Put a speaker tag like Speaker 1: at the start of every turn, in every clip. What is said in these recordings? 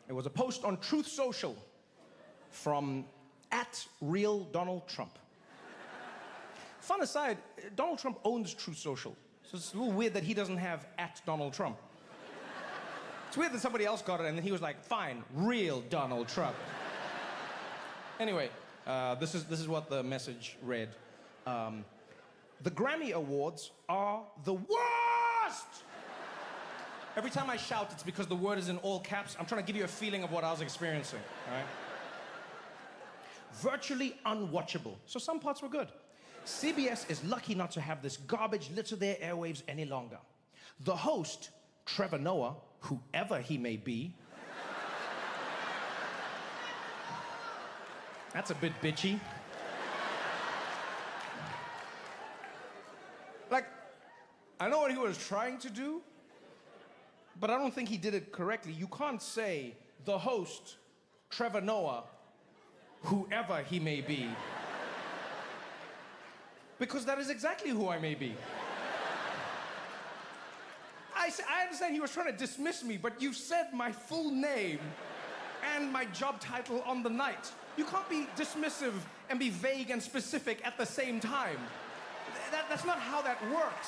Speaker 1: It was a post on Truth Social from @RealDonaldTrump. Fun aside, Donald Trump owns Truth Social, so it's a little weird that he doesn't have @DonaldTrump. It's weird that somebody else got it and then he was like, fine, real Donald Trump. Anyway, this is what the message read. The Grammy Awards are the worst! Every time I shout, it's because the word is in all caps. I'm trying to give you a feeling of what I was experiencing, all right? Virtually unwatchable. So some parts were good. CBS is lucky not to have this garbage litter their airwaves any longer. The host, Trevor Noah, whoever he may be. That's a bit bitchy. Like, I know what he was trying to do, but I don't think he did it correctly. You can't say the host, Trevor Noah, whoever he may be. Because that is exactly who I may be. I understand he was trying to dismiss me, but you said my full name and my job title on the night. You can't be dismissive and be vague and specific at the same time. That's not how that works.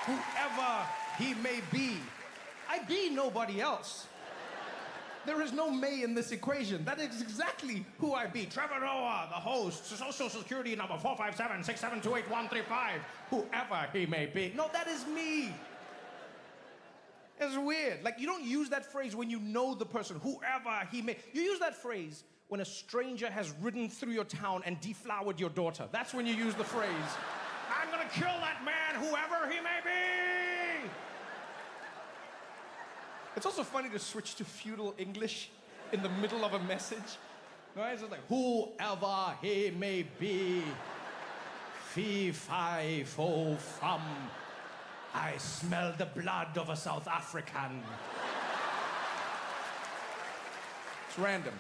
Speaker 1: Whoever he may be. I be nobody else. There is no may in this equation. That is exactly who I be. Trevor Noah, the host, Social Security number 457-6728135. Whoever he may be. No, that is me. It's weird. Like, you don't use that phrase when you know the person, whoever he may. You use that phrase when a stranger has ridden through your town and deflowered your daughter. That's when you use the phrase, I'm gonna kill that man, whoever he may be. It's also funny to switch to feudal English in the middle of a message. Right? It's just like, whoever he may be, fee, fi, fo, fum, I smell the blood of a South African. It's random.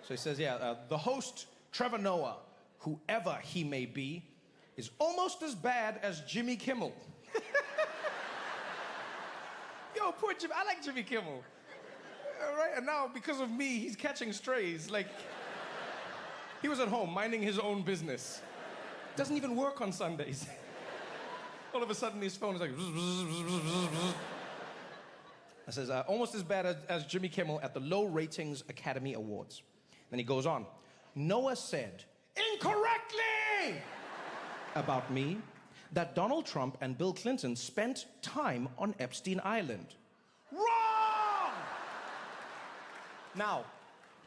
Speaker 1: So he says, the host, Trevor Noah, whoever he may be, is almost as bad as Jimmy Kimmel. Yo, poor Jimmy. I like Jimmy Kimmel. All right, and now, because of me, he's catching strays. Like, he was at home minding his own business. Doesn't even work on Sundays. All of a sudden, his phone is like... It says, almost as bad as Jimmy Kimmel at the Low Ratings Academy Awards. Then he goes on. Noah said, incorrectly, about me, that Donald Trump and Bill Clinton spent time on Epstein Island. Wrong! Now,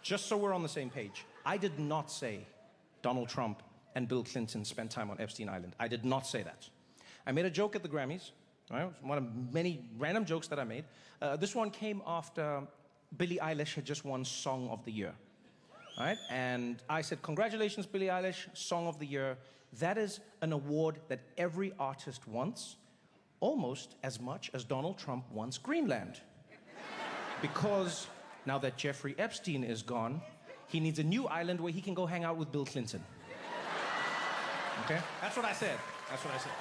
Speaker 1: just so we're on the same page, I did not say Donald Trump and Bill Clinton spent time on Epstein Island. I did not say that. I made a joke at the Grammys. Right? One of many random jokes that I made. This one came after Billie Eilish had just won Song of the Year. Right? And I said, congratulations, Billie Eilish, Song of the Year. That is an award that every artist wants, almost as much as Donald Trump wants Greenland. Because now that Jeffrey Epstein is gone, he needs a new island where he can go hang out with Bill Clinton. Okay? That's what I said. That's what I said.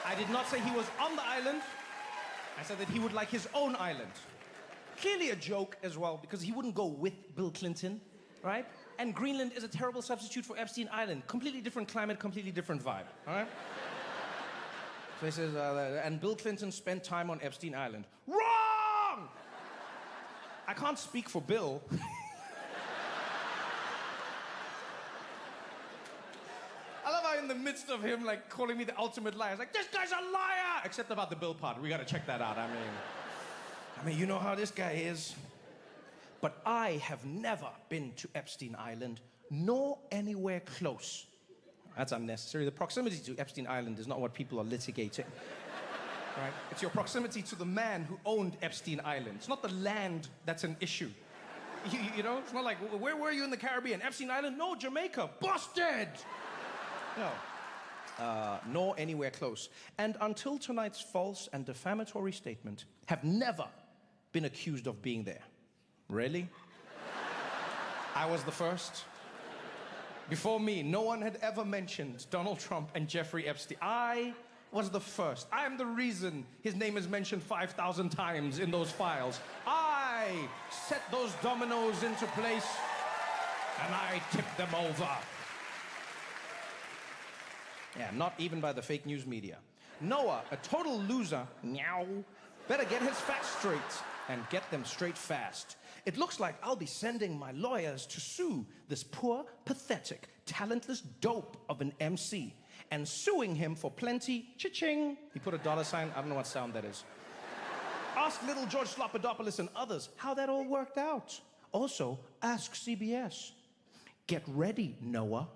Speaker 1: I did not say he was on the island. I said that he would like his own island. Clearly a joke as well, because he wouldn't go with Bill Clinton, right? And Greenland is a terrible substitute for Epstein Island. Completely different climate, completely different vibe, all right? So he says, and Bill Clinton spent time on Epstein Island. Wrong! I can't speak for Bill. I love how in the midst of him, like, calling me the ultimate liar, it's like, this guy's a liar! Except about the Bill part. We gotta check that out. I mean, you know how this guy is. But I have never been to Epstein Island, nor anywhere close. That's unnecessary. The proximity to Epstein Island is not what people are litigating. Right? It's your proximity to the man who owned Epstein Island. It's not the land that's an issue. You know, it's not like, where were you in the Caribbean? Epstein Island? No, Jamaica. Busted! No. Nor anywhere close. And until tonight's false and defamatory statement, have never been accused of being there. Really? I was the first. Before me, no one had ever mentioned Donald Trump and Jeffrey Epstein. I was the first. I am the reason his name is mentioned 5,000 times in those files. I set those dominoes into place, and I tipped them over. Yeah, not even by the fake news media. Noah, a total loser, meow, better get his facts straight and get them straight fast. It looks like I'll be sending my lawyers to sue this poor, pathetic, talentless dope of an MC and suing him for plenty, cha-ching. He put a dollar sign, I don't know what sound that is. Ask little George Slopadopoulous and others how that all worked out. Also, ask CBS. Get ready, Noah.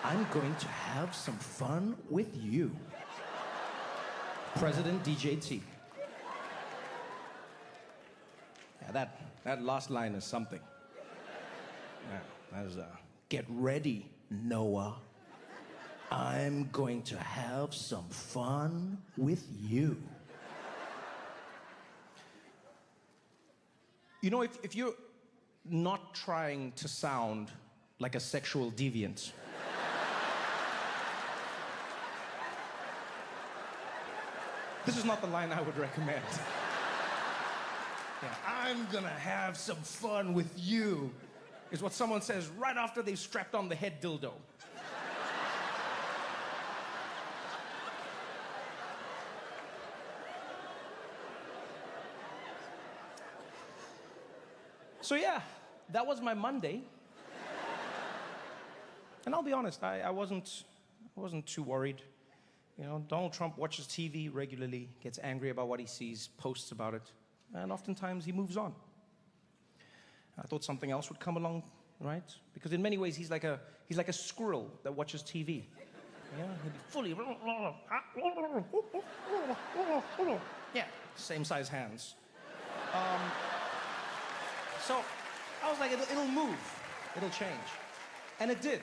Speaker 1: I'm going to have some fun with you. President DJT. Yeah, that last line is something. Yeah, that is, get ready, Noah. I'm going to have some fun with you. You know, if you're not trying to sound like a sexual deviant, this is not the line I would recommend. Yeah, I'm gonna have some fun with you, is what someone says right after they've strapped on the head dildo. So yeah, that was my Monday. And I'll be honest, I wasn't too worried. You know, Donald Trump watches TV regularly, gets angry about what he sees, posts about it, and oftentimes he moves on. I thought something else would come along, right? Because in many ways he's like a squirrel that watches TV. Yeah, he'd be fully yeah, same size hands. So I was like, it'll move, it'll change. And it did.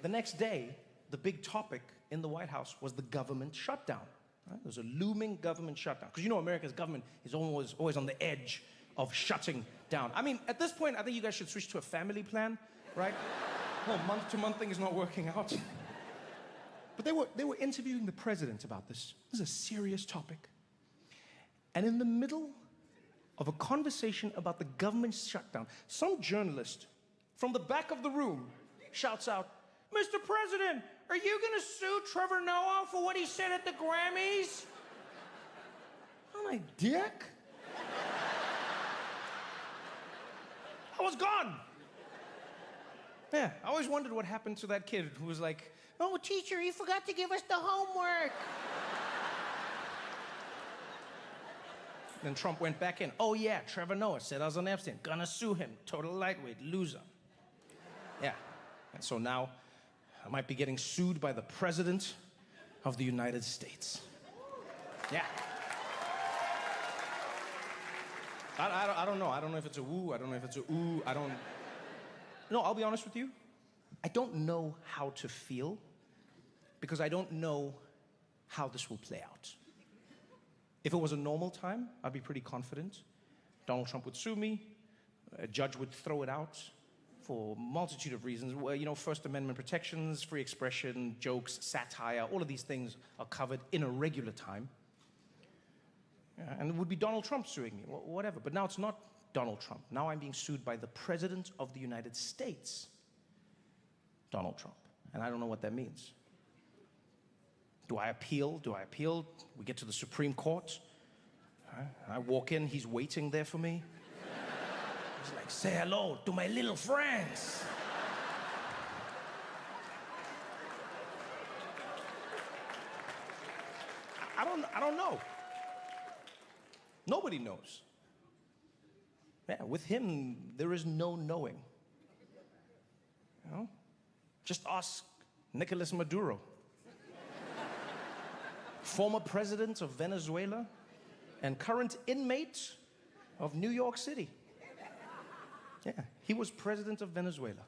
Speaker 1: The next day, the big topic in the White House was the government shutdown. Right? There's a looming government shutdown. Because you know America's government is always on the edge of shutting down. I mean, at this point, I think you guys should switch to a family plan, right? Well, month-to-month thing is not working out. But they were interviewing the president about this. This is a serious topic. And in the middle of a conversation about the government shutdown, some journalist from the back of the room shouts out, "Mr. President, are you gonna sue Trevor Noah for what he said at the Grammys?" I'm like, dick? I was gone. Yeah, I always wondered what happened to that kid who was like, "Oh, teacher, you forgot to give us the homework." Then Trump went back in. "Oh yeah, Trevor Noah said I was on Epstein. Gonna sue him. Total lightweight, loser." Yeah, and so now I might be getting sued by the President of the United States. Yeah. I don't know. I don't know if it's a woo. I don't know if it's a ooh. No, I'll be honest with you. I don't know how to feel because I don't know how this will play out. If it was a normal time, I'd be pretty confident. Donald Trump would sue me. A judge would throw it out for a multitude of reasons. Well, you know, First Amendment protections, free expression, jokes, satire, all of these things are covered in a regular time. And it would be Donald Trump suing me, whatever. But now it's not Donald Trump. Now I'm being sued by the President of the United States, Donald Trump. And I don't know what that means. Do I appeal? We get to the Supreme Court. I walk in, he's waiting there for me. He's like, "Say hello to my little friends." I don't know. Nobody knows. Yeah, with him, there is no knowing. You know? Just ask Nicolas Maduro, former president of Venezuela and current inmate of New York City. Yeah, he was president of Venezuela.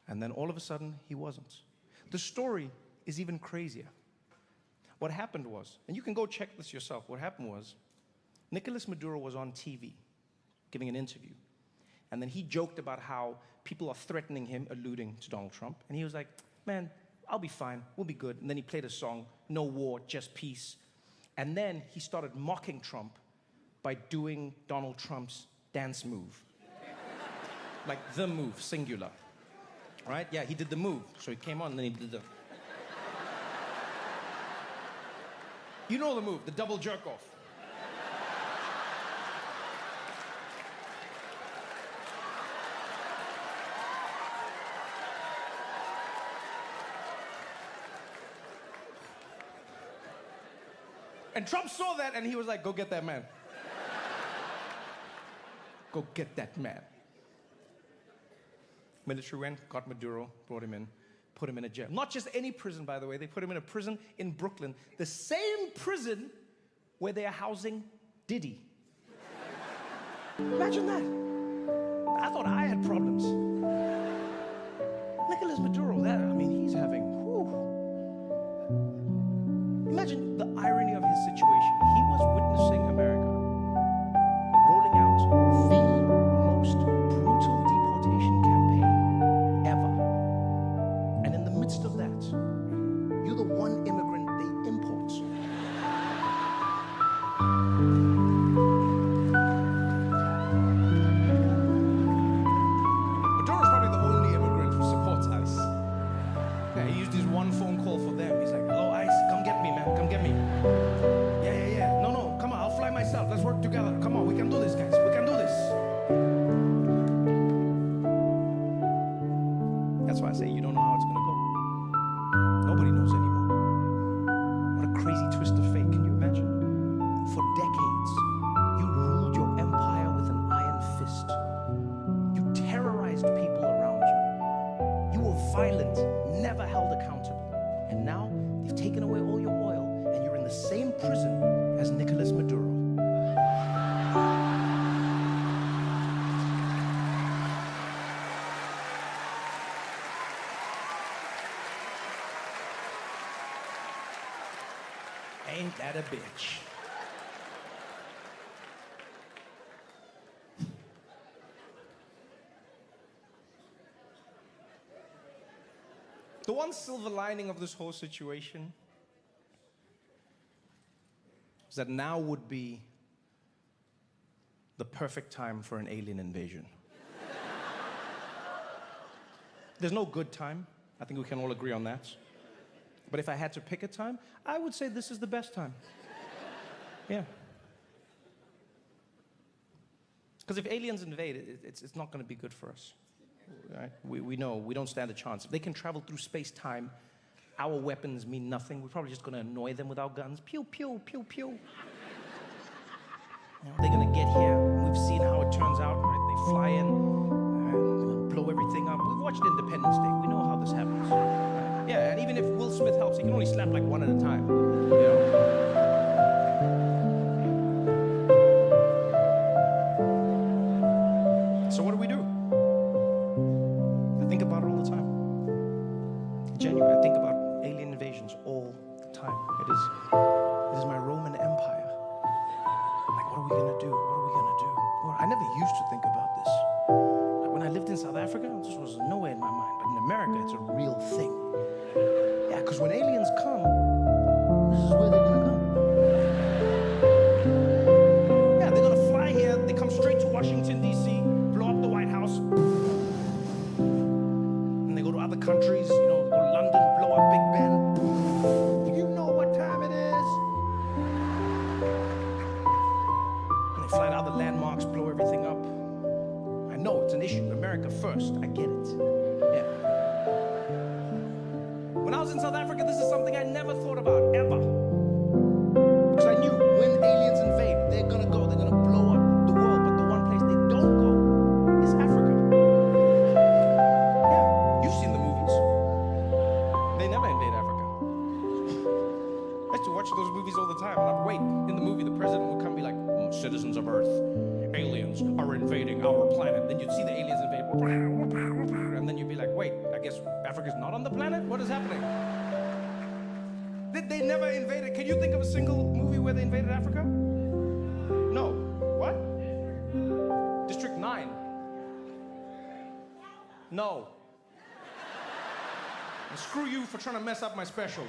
Speaker 1: And then all of a sudden, he wasn't. The story is even crazier. What happened was, and you can go check this yourself, what happened was, Nicolas Maduro was on TV giving an interview. And then he joked about how people are threatening him, alluding to Donald Trump. And he was like, "Man, I'll be fine, we'll be good. And then he played a song, no war, just peace. And then he started mocking Trump by doing Donald Trump's dance move. Like the move, singular. Right? Yeah, he did the move. So he came on and then he did the... You know the move, the double jerk off. And Trump saw that and he was like, go get that man. Go get that man. Military went, got Maduro, brought him in, put him in a jail. Not just any prison, by the way. They put him in a prison in Brooklyn. The same prison where they are housing Diddy. Imagine that. I thought I had problems. Nicolas Maduro, that, I mean, he's having, whew. Imagine the irony of his situation. He was witnessing America rolling out the most brutal deportation campaign ever. And in the midst of that, you're the one immigrant they import. Maduro's probably the only immigrant who supports ICE. Yeah, he used his one phone call for them. He's like, hello, ICE, come get me, man, come get me. Yeah. No, come on, I'll fly myself. Let's work together. Come on, we can do this, guys. We can do this. That's why I say you don't know how it's gonna go. Nobody knows anymore. What a crazy twist of fate. Can you imagine? For decades, you ruled your empire with an iron fist. You terrorized people around you. You were violent, never held accountable. And now, they've taken away all your oil, and you're in the same prison as Nicolas Maduro. Ain't that a bitch? The one silver lining of this whole situation is that now would be the perfect time for an alien invasion. There's no good time. I think we can all agree on that. But if I had to pick a time, I would say this is the best time. Yeah. Because if aliens invade, it's not going to be good for us. Right? We know we don't stand a chance. If they can travel through space-time, our weapons mean nothing. We're probably just going to annoy them with our guns. Pew, pew, pew, pew. You know, they're going to get here. We've seen how it turns out. Right? They fly in, blow everything up. We've watched Independence Day. We know how this happens. Right? Yeah, and even if Will Smith helps, he can only slap like one at a time. You know? So what do we do? I think about it all the time. Genuinely, I think about alien invasions all the time. It is my Roman Empire. Like, what are we gonna do? What are we gonna do? Well, I never used to think about this. Like, when I lived in South Africa, this was nowhere in my mind. But in America, it's a real thing. Yeah, because when aliens come, this is where they're gonna come. Yeah, they're gonna fly here. They come straight to Washington, D.C., blow up the White House. And they go to other countries, you know, they go to London, blow up Big Ben. You know what time it is. And they fly to other landmarks, blow everything up. I know it's an issue. America first. I get it. Yeah. When I was in South Africa, this is something I never thought about, ever. Because I knew when aliens invade, they're gonna go, they're gonna blow up the world, but the one place they don't go is Africa. Yeah, you've seen the movies. They never invade Africa. I used to watch those movies all the time, and I'd wait. In the movie, the president would come and be like, citizens of Earth, aliens are invading our planet. Then you'd see the aliens invade, and then you'd be like, wait, I guess Africa's not on the planet? What is happening? They never invaded. Can you think of a single movie where they invaded Africa? No. What? District 9. No. And screw you for trying to mess up my special.